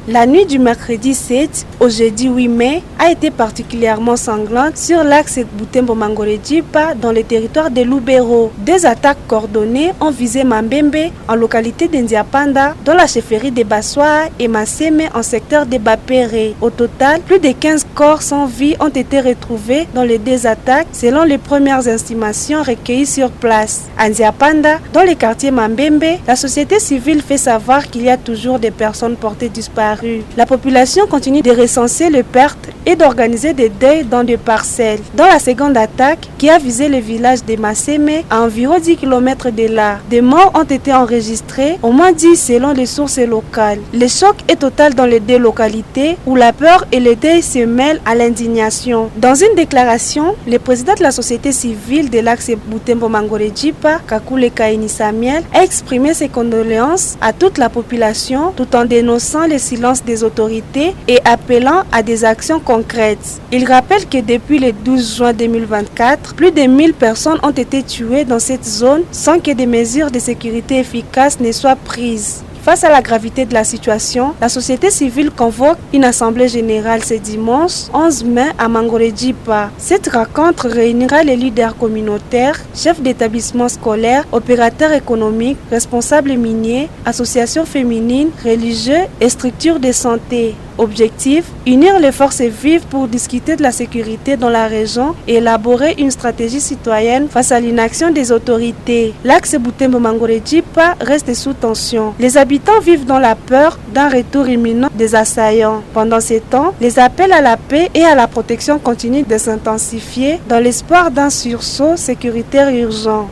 La nuit du mercredi 7 au jeudi 8 mai a été particulièrement sanglante sur l'axe Butembo-Mangoré-Djipa dans le territoire de Lubero. Deux attaques coordonnées ont visé Mambembe en localité d'Indiapanda dans la chefferie de Bassoa et Maseme en secteur de Bapere. Au total, plus de 15 corps sans vie ont été retrouvés dans les deux attaques selon les premières estimations recueillies sur place. À Indiapanda, dans le quartier Mambembe, la société civile fait savoir qu'il y a toujours des personnes portées disparues. La population continue de recenser les pertes et d'organiser des deuils dans des parcelles. Dans la seconde attaque, qui a visé le village de Maseme, à environ 10 km de là, des morts ont été enregistrés, au moins 10 selon les sources locales. Le choc est total dans les deux localités où la peur et le deuil se mêlent à l'indignation. Dans une déclaration, le président de la société civile de l'axe Butembo-Mangoré-Djipa, Kakule Kaini Samuel, a exprimé ses condoléances à toute la population tout en dénonçant le silence des autorités et appelant à des actions concrètes. Il rappelle que depuis le 12 juin 2024, plus de 1000 personnes ont été tuées dans cette zone sans que des mesures de sécurité efficaces ne soient prises. Face à la gravité de la situation, la société civile convoque une assemblée générale ce dimanche 11 mai à Mangoré-Djipa. Cette rencontre réunira les leaders communautaires, chefs d'établissements scolaires, opérateurs économiques, responsables miniers, associations féminines, religieux et structures de santé. Objectif, unir les forces vives pour discuter de la sécurité dans la région et élaborer une stratégie citoyenne face à l'inaction des autorités. L'axe Butembo-Mangoré-Djipa reste sous tension. Les habitants vivent dans la peur d'un retour imminent des assaillants. Pendant ces temps, les appels à la paix et à la protection continuent de s'intensifier dans l'espoir d'un sursaut sécuritaire urgent.